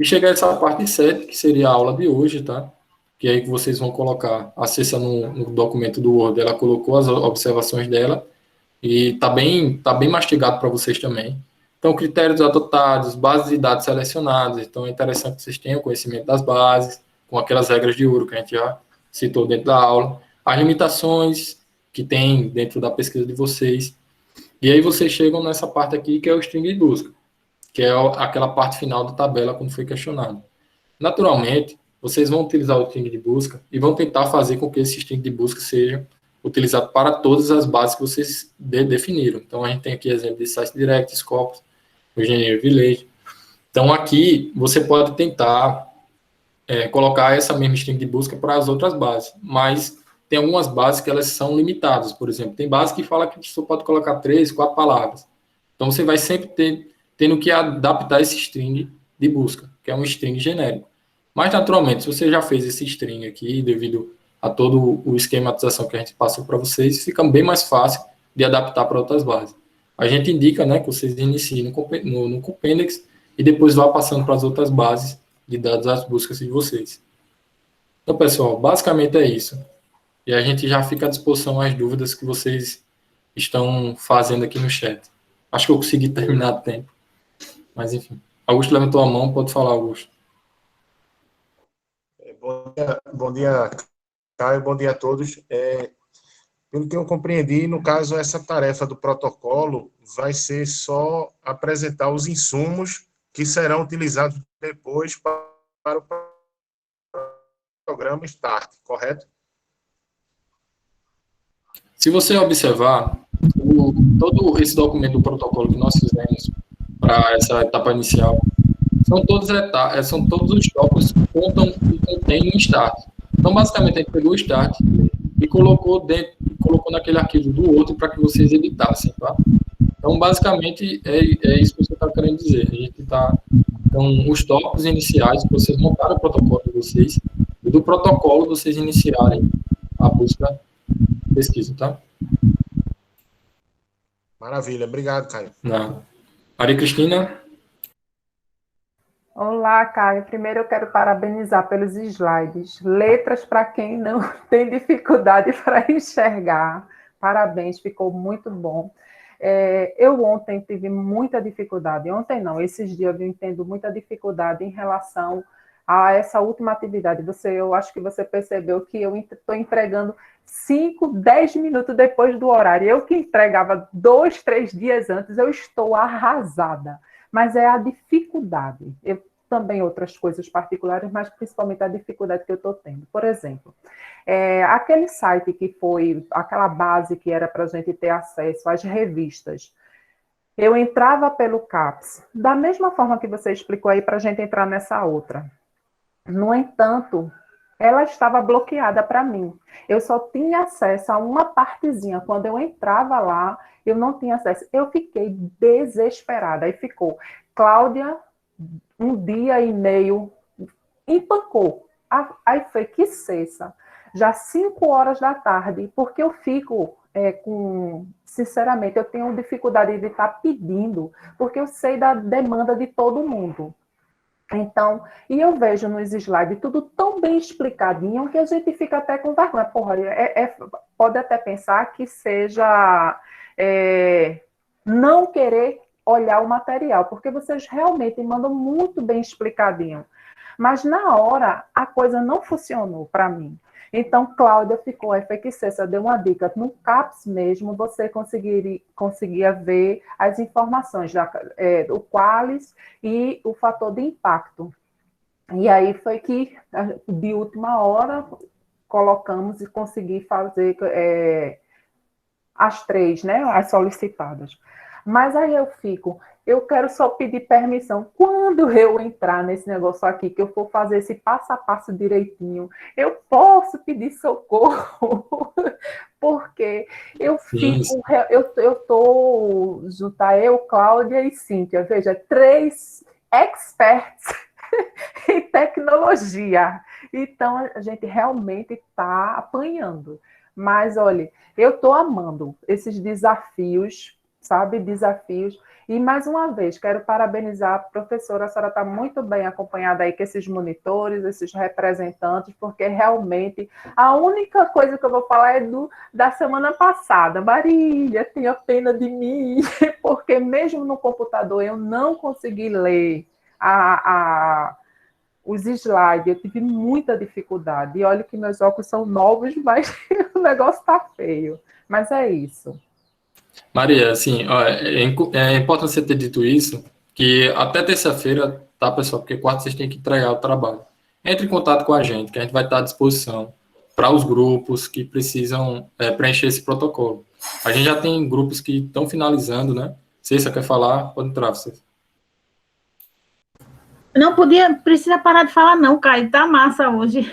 E chegar a essa parte 7, que seria a aula de hoje, tá? Que aí que vocês vão colocar, acessa no documento do Word, ela colocou as observações dela, e tá bem mastigado para vocês também. Então, critérios adotados, bases de dados selecionadas, então é interessante que vocês tenham conhecimento das bases, com aquelas regras de ouro que a gente já citou dentro da aula, as limitações que tem dentro da pesquisa de vocês. E aí vocês chegam nessa parte aqui, que é o string de busca, que é aquela parte final da tabela quando foi questionado. Naturalmente, vocês vão utilizar o string de busca e vão tentar fazer com que esse string de busca seja utilizado para todas as bases que vocês definiram. Então, a gente tem aqui exemplo de Site Direct, Scopus, Engineer Village. Então, aqui, você pode tentar colocar essa mesma string de busca para as outras bases, mas tem algumas bases que elas são limitadas. Por exemplo, tem base que fala que você pode colocar 3, 4 palavras. Então, você vai sempre tendo que adaptar esse string de busca, que é um string genérico. Mas, naturalmente, se você já fez esse string aqui, devido a todo o esquematização que a gente passou para vocês, fica bem mais fácil de adaptar para outras bases. A gente indica, né, que vocês iniciem no Compendex e depois vá passando para as outras bases de dados das buscas de vocês. Então, pessoal, basicamente é isso. E a gente já fica à disposição às dúvidas que vocês estão fazendo aqui no chat. Acho que eu consegui terminar a tempo. Mas, enfim. Augusto levantou a mão, pode falar, Augusto. Bom dia, Caio, bom dia a todos. Pelo que eu compreendi, no caso, essa tarefa do protocolo vai ser só apresentar os insumos que serão utilizados depois para o programa Start, correto? Se você observar, todo esse documento do protocolo que nós fizemos para essa etapa inicial, são todos os tópicos que contém no Start. Então, basicamente, a gente pegou o Start e colocou naquele arquivo do outro para que vocês editassem, tá? Então, basicamente, é isso que você está querendo dizer. Então, os tópicos iniciais, que vocês montaram o protocolo de vocês, e do protocolo vocês iniciarem a busca pesquisa, tá? Maravilha, obrigado, Caio. Não. Maria Cristina? Olá, Caio. Primeiro eu quero parabenizar pelos slides. Letras para quem não tem dificuldade para enxergar. Parabéns, ficou muito bom. Eu ontem tive muita dificuldade. Ontem não, esses dias eu entendo muita dificuldade em relação a essa última atividade. Eu acho que você percebeu que eu estou entregando 5, 10 minutos depois do horário. Eu que entregava 2, 3 dias antes, eu estou arrasada. Mas é a dificuldade. Também outras coisas particulares, mas principalmente a dificuldade que eu estou tendo. Por exemplo, aquele site que foi, aquela base que era para a gente ter acesso às revistas, eu entrava pelo CAPS, da mesma forma que você explicou aí para a gente entrar nessa outra. No entanto, ela estava bloqueada para mim. Eu só tinha acesso a uma partezinha. Quando eu entrava lá, eu não tinha acesso. Eu fiquei desesperada. Aí ficou, Cláudia, 1 dia e meio, empancou. Aí foi, que cessa. Já 5 horas da tarde, porque eu fico sinceramente, eu tenho dificuldade de estar pedindo, porque eu sei da demanda de todo mundo. Então, e eu vejo nos slides tudo tão bem explicadinho que a gente fica até com vergonha. Porra, pode até pensar que seja não querer olhar o material, porque vocês realmente mandam muito bem explicadinho. Mas na hora, a coisa não funcionou para mim. Então, Cláudia ficou, FQC, deu uma dica. No CAPS mesmo, você conseguia ver as informações do qualis e o fator de impacto. E aí foi que, de última hora, colocamos e consegui fazer as 3, né, as solicitadas. Mas aí eu quero só pedir permissão. Quando eu entrar nesse negócio aqui, que eu for fazer esse passo a passo direitinho, eu posso pedir socorro, porque eu fico, eu tô juntar eu, Cláudia e Cíntia, veja, 3 experts em tecnologia. Então, a gente realmente está apanhando. Mas, olha, eu estou amando esses desafios, sabe? Desafios. E, mais uma vez, quero parabenizar a professora. A senhora está muito bem acompanhada aí com esses monitores, esses representantes, porque realmente a única coisa que eu vou falar é da semana passada. Marília, tenha pena de mim, porque mesmo no computador eu não consegui ler os slides, eu tive muita dificuldade. E olha que meus óculos são novos, mas o negócio tá feio. Mas é isso. Maria, assim, ó, é importante você ter dito isso, que até terça-feira, tá, pessoal? Porque quarta vocês têm que entregar o trabalho. Entre em contato com a gente, que a gente vai estar à disposição para os grupos que precisam preencher esse protocolo. A gente já tem grupos que estão finalizando, né? Cissa, quer falar? Pode entrar, Cissa. Não precisa parar de falar não, Caio, tá massa hoje.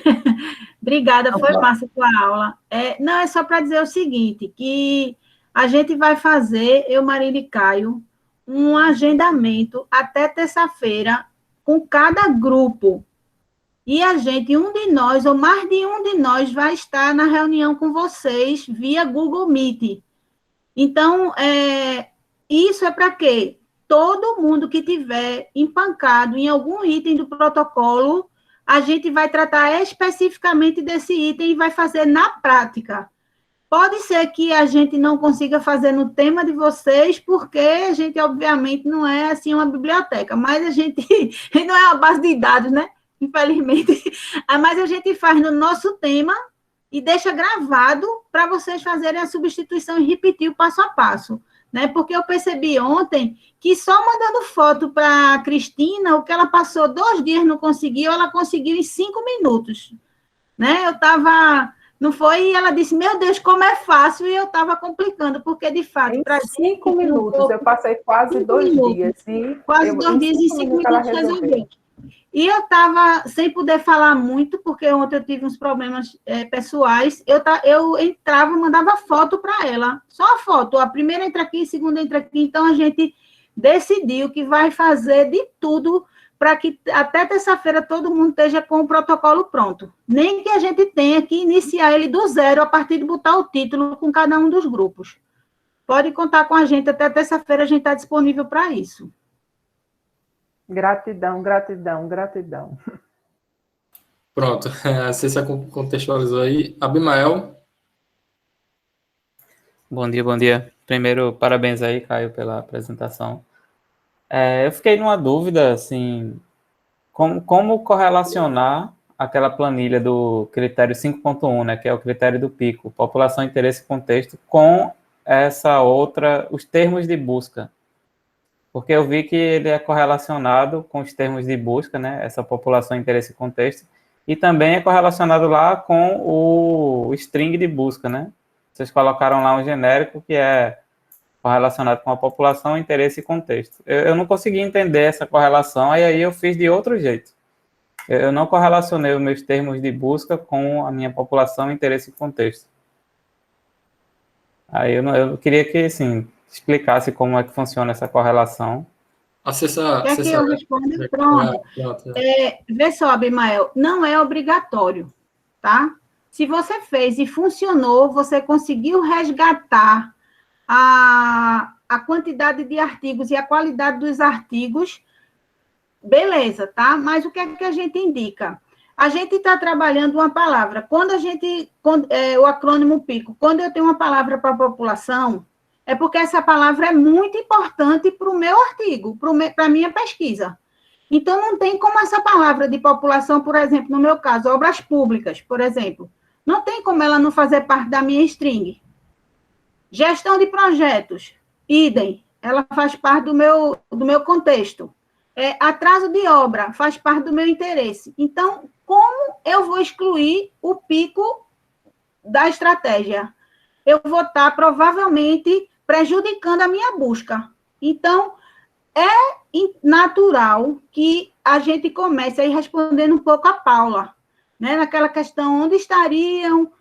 Obrigada, foi massa a tua aula. Não, é só para dizer o seguinte, que a gente vai fazer, eu, Marília e Caio, um agendamento até terça-feira com cada grupo. E a gente, um de nós, ou mais de um de nós, vai estar na reunião com vocês via Google Meet. Então, isso é para quê? Todo mundo que tiver empancado em algum item do protocolo, a gente vai tratar especificamente desse item e vai fazer na prática. Pode ser que a gente não consiga fazer no tema de vocês, porque a gente, obviamente, não é assim uma biblioteca, mas a gente não é uma base de dados, né? Infelizmente. Mas a gente faz no nosso tema e deixa gravado para vocês fazerem a substituição e repetir o passo a passo. Né? Porque eu percebi ontem que só mandando foto para a Cristina, o que ela passou 2 dias não conseguiu, ela conseguiu em 5 minutos. Né? Eu estava... Não foi? E ela disse, meu Deus, como é fácil, e eu estava complicando, porque, de fato... Em 5 minutos, eu passei quase 2 dias. Quase 2 dias e 5 minutos resolveu. E eu estava sem poder falar muito, porque ontem eu tive uns problemas pessoais. Eu entrava, mandava foto para ela. Só a foto. A primeira entra aqui, a segunda entra aqui. Então, a gente decidiu que vai fazer de tudo para que até terça-feira todo mundo esteja com o protocolo pronto. Nem que a gente tenha que iniciar ele do zero, a partir de botar o título com cada um dos grupos. Pode contar com a gente. Até terça-feira a gente está disponível para isso. Gratidão, gratidão, gratidão. Pronto, a Cissa contextualizou aí. Abimael. Bom dia, bom dia. Primeiro, parabéns aí, Caio, pela apresentação. Eu fiquei numa dúvida, assim, como correlacionar aquela planilha do critério 5.1, né, que é o critério do pico, população, interesse e contexto, com essa outra, os termos de busca. Porque eu vi que ele é correlacionado com os termos de busca, né, essa população, interesse e contexto, e também é correlacionado lá com o string de busca, né? Vocês colocaram lá um genérico que é correlacionado com a população, interesse e contexto. Eu não consegui entender essa correlação, e aí eu fiz de outro jeito. Eu não correlacionei os meus termos de busca com a minha população, interesse e contexto. Aí eu queria que, assim, explicasse como é que funciona essa correlação. Quer que eu responda? Pronto. Vê só, Abimael, não é obrigatório, tá? Se você fez e funcionou, você conseguiu resgatar a quantidade de artigos e a qualidade dos artigos, beleza, tá? Mas o que é que a gente indica? A gente está trabalhando uma palavra. O acrônimo PICO, quando eu tenho uma palavra para a população, é porque essa palavra é muito importante para o meu artigo, para a minha pesquisa. Então, não tem como essa palavra de população, por exemplo, no meu caso, obras públicas, por exemplo, não tem como ela não fazer parte da minha string. Gestão de projetos, idem, ela faz parte do meu contexto. Atraso de obra, faz parte do meu interesse. Então, como eu vou excluir o pico da estratégia? Eu vou estar, provavelmente, prejudicando a minha busca. Então, é natural que a gente comece aí respondendo um pouco a Paula, né? Naquela questão, onde estariam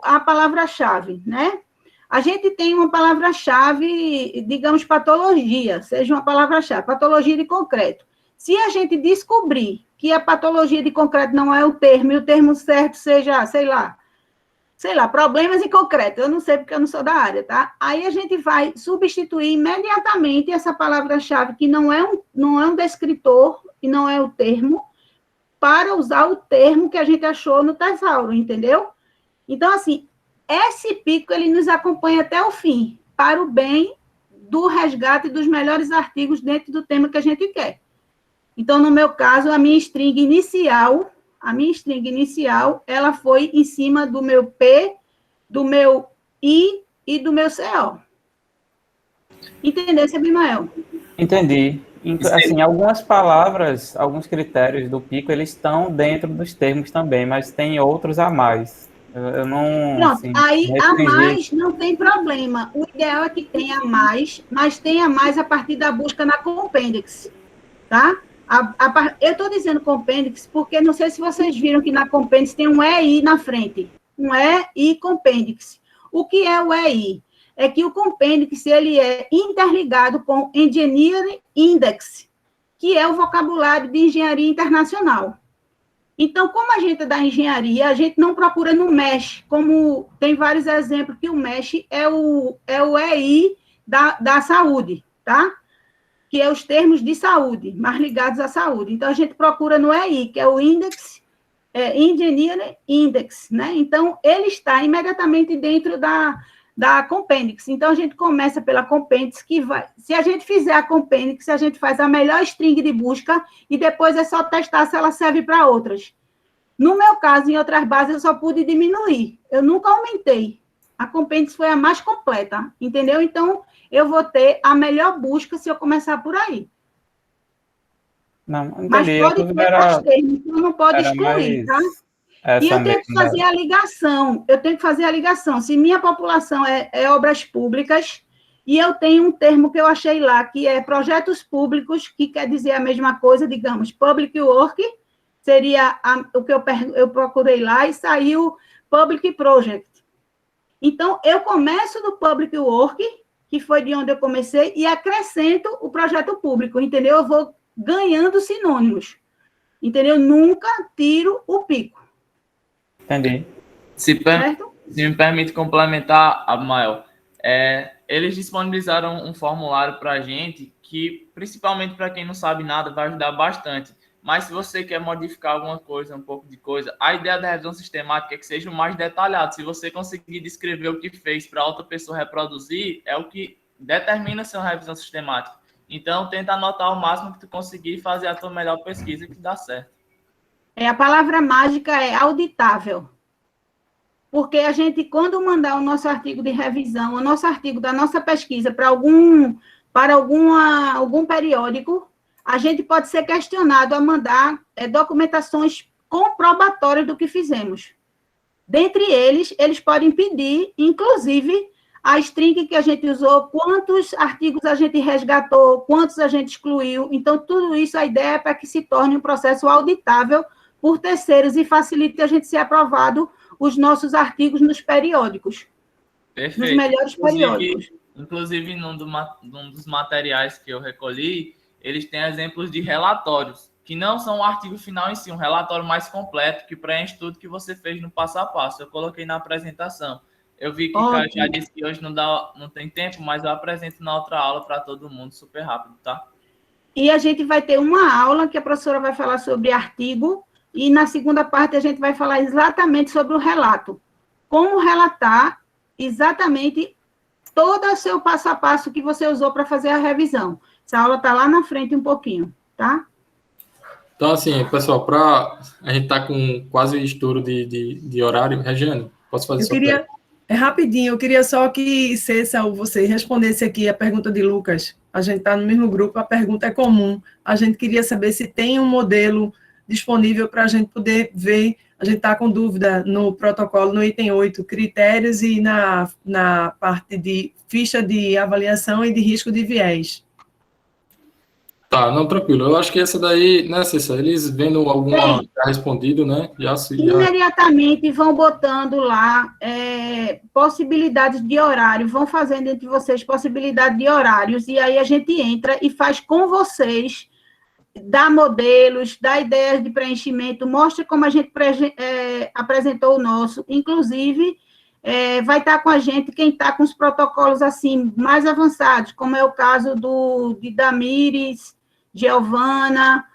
a palavra-chave, né? A gente tem uma palavra-chave, digamos, patologia, seja uma palavra-chave, patologia de concreto. Se a gente descobrir que a patologia de concreto não é o termo, e o termo certo seja, sei lá, problemas em concreto, eu não sei porque eu não sou da área, tá? Aí a gente vai substituir imediatamente essa palavra-chave, que não é um descritor e não é o termo, para usar o termo que a gente achou no tesauro, entendeu? Então, assim, esse pico, ele nos acompanha até o fim, para o bem do resgate dos melhores artigos dentro do tema que a gente quer. Então, no meu caso, a minha string inicial, ela foi em cima do meu P, do meu I e do meu CO. Entendeu, Abimael? Entendi. Assim, algumas palavras, alguns critérios do Pico, eles estão dentro dos termos também, mas tem outros a mais. Eu não... Pronto, assim, aí a restringir. mais não tem problema. O ideal é que tenha mais, mas tenha mais a partir da busca na Compendix, tá? Eu estou dizendo Compendix porque não sei se vocês viram que na Compendix tem um EI na frente. Um EI Compendix. O que é o EI? É que o Compendix ele é interligado com Engineering Index, que é o vocabulário de engenharia internacional. Então, como a gente é da engenharia, a gente não procura no MESH, como tem vários exemplos que o MESH é o EI da saúde, tá? Que é os termos de saúde, mais ligados à saúde. Então, a gente procura no EI, que é o Index, Engineering Index, né? Então, ele está imediatamente dentro da Compendix. Então, a gente começa pela Compendix, que vai... Se a gente fizer a Compendix, a gente faz a melhor string de busca e depois é só testar se ela serve para outras. No meu caso, em outras bases, eu só pude diminuir. Eu nunca aumentei. A Compendix foi a mais completa, entendeu? Então, eu vou ter a melhor busca se eu começar por aí. Não, entendi. Mas pode ter os termos, então não pode excluir, tá? E eu tenho que fazer a ligação. Se minha população é obras públicas, e eu tenho um termo que eu achei lá, que é projetos públicos, que quer dizer a mesma coisa, digamos, public work, seria o que eu procurei lá, e saiu public project. Então, eu começo do public work, que foi de onde eu comecei, e acrescento o projeto público, entendeu? Eu vou ganhando sinônimos, entendeu? Nunca tiro o pico. Entendi. Se me permite complementar, Abimael, eles disponibilizaram um formulário para a gente que, principalmente para quem não sabe nada, vai ajudar bastante. Mas se você quer modificar alguma coisa, um pouco de coisa, a ideia da revisão sistemática é que seja o mais detalhado. Se você conseguir descrever o que fez para outra pessoa reproduzir, é o que determina ser uma revisão sistemática. Então, tenta anotar o máximo que tu conseguir e fazer a tua melhor pesquisa que dá certo. A palavra mágica é auditável. Porque a gente, quando mandar o nosso artigo de revisão, o nosso artigo da nossa pesquisa para algum periódico, a gente pode ser questionado a mandar documentações comprobatórias do que fizemos. Dentre eles podem pedir, inclusive, a string que a gente usou, quantos artigos a gente resgatou, quantos a gente excluiu. Então, tudo isso, a ideia é para que se torne um processo auditável por terceiros e facilite a gente ser aprovado os nossos artigos nos periódicos. Perfeito. Nos melhores periódicos. Inclusive, num dos materiais que eu recolhi, eles têm exemplos de relatórios, que não são um artigo final em si, um relatório mais completo, que preenche tudo que você fez no passo a passo. Eu coloquei na apresentação. Eu vi que o Caio já disse que hoje não tem tempo, mas eu apresento na outra aula para todo mundo, super rápido, tá? E a gente vai ter uma aula que a professora vai falar sobre artigo, e na segunda parte a gente vai falar exatamente sobre o relato. Como relatar exatamente todo o seu passo a passo que você usou para fazer a revisão. Essa aula está lá na frente um pouquinho, tá? Então, assim, pessoal, a gente está com quase estouro de horário. Regiane, posso fazer sua pergunta? Rapidinho, eu queria só que, Cessa, você respondesse aqui a pergunta de Lucas. A gente está no mesmo grupo, a pergunta é comum. A gente queria saber se tem um modelo disponível para a gente poder ver. A gente está com dúvida no protocolo, no item 8, critérios, e na parte de ficha de avaliação e de risco de viés. Tá, não, tranquilo. Eu acho que essa daí, né, Cessa, eles vendo alguma já respondido, né? Imediatamente vão botando lá possibilidades de horário, vão fazendo entre vocês possibilidade de horários, e aí a gente entra e faz com vocês, dá modelos, dá ideias de preenchimento, mostra como a gente apresentou o nosso, inclusive vai estar com a gente quem está com os protocolos assim mais avançados, como é o caso de Damires, Giovana,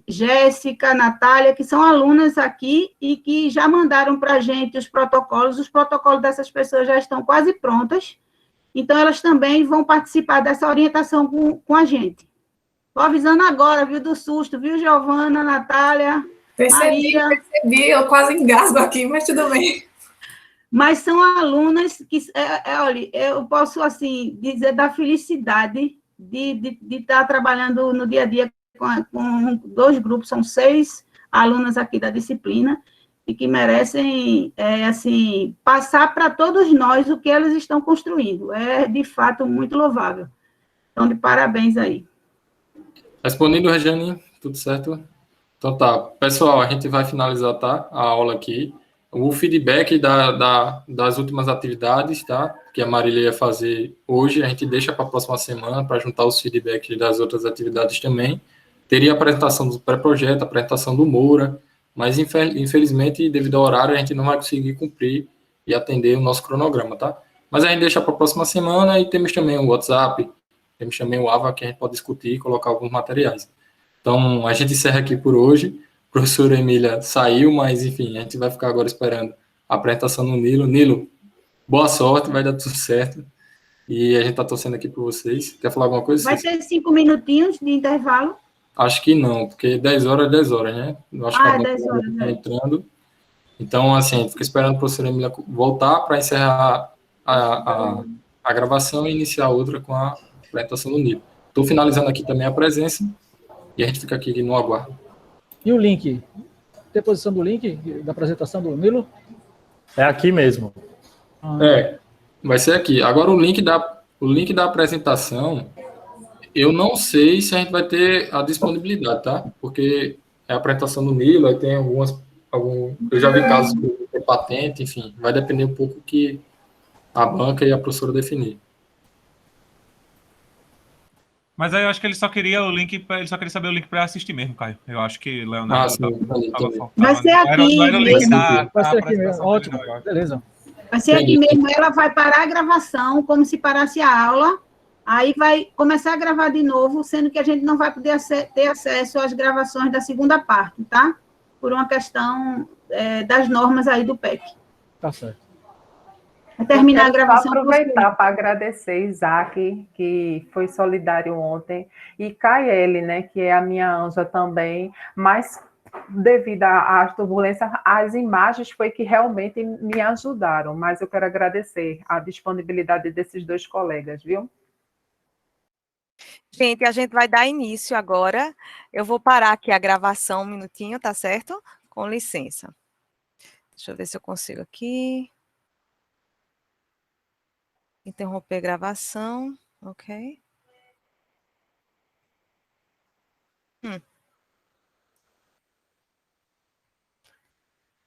Jéssica, Natália, que são alunas aqui e que já mandaram para a gente os protocolos dessas pessoas já estão quase prontas, então elas também vão participar dessa orientação com a gente. Tô avisando agora, viu, do susto, viu, Giovana, Natália, Percebi, Maria. percebi, eu quase engasgo aqui, mas tudo bem. Mas são alunas que, olha, eu posso, assim, dizer da felicidade de estar trabalhando no dia a dia com 2 grupos, são 6 alunas aqui da disciplina, e que merecem, assim, passar para todos nós o que elas estão construindo. É, de fato, muito louvável. Então, de parabéns aí. Respondendo, Regiane, tudo certo? Então tá, pessoal, a gente vai finalizar, tá, a aula aqui. O feedback das últimas atividades, tá, que a Marília ia fazer hoje, a gente deixa para a próxima semana para juntar os feedbacks das outras atividades também. Teria a apresentação do pré-projeto, a apresentação do Moura, mas infelizmente, devido ao horário, a gente não vai conseguir cumprir e atender o nosso cronograma, tá? Mas a gente deixa para a próxima semana e temos também o WhatsApp, temos também o AVA que a gente pode discutir e colocar alguns materiais. Então, a gente encerra aqui por hoje. A professora Emília saiu, mas, enfim, a gente vai ficar agora esperando a apresentação no Nilo. Nilo, boa sorte, vai dar tudo certo. E a gente está torcendo aqui por vocês. Quer falar alguma coisa? Vai ter 5 minutinhos de intervalo? Acho que não, porque 10 horas é 10 horas, né? Eu acho que a 10 horas, está entrando. Então, assim, a gente fica esperando a professora Emília voltar para encerrar a gravação e iniciar outra com a apresentação do Nilo. Estou finalizando aqui também a presença e a gente fica aqui no aguardo. E o link? Deposição do link da apresentação do Nilo? É aqui mesmo. Vai ser aqui. Agora o link da apresentação, eu não sei se a gente vai ter a disponibilidade, tá? Porque é a apresentação do Nilo, aí tem eu já vi casos que tem patente, enfim, vai depender um pouco que a banca e a professora definir. Mas aí eu acho que ele só queria o link, ele só queria saber o link para assistir mesmo, Caio. Eu acho que Leonardo Vai ser aqui. Não era o link Vai ser aqui mesmo. Ótimo, beleza. Vai ser aqui mesmo. Ela vai parar a gravação, como se parasse a aula, aí vai começar a gravar de novo, sendo que a gente não vai poder ter acesso às gravações da segunda parte, tá? Por uma questão das normas aí do PEC. Tá certo. Vai terminar a gravação. Vou aproveitar para agradecer Isaac, que foi solidário ontem, e Caiele, né, que é a minha anja também, mas devido às turbulências, as imagens foi que realmente me ajudaram, mas eu quero agradecer a disponibilidade desses 2 colegas, viu? Gente, a gente vai dar início agora. Eu vou parar aqui a gravação um minutinho, tá certo? Com licença. Deixa eu ver se eu consigo aqui. Interromper a gravação, ok.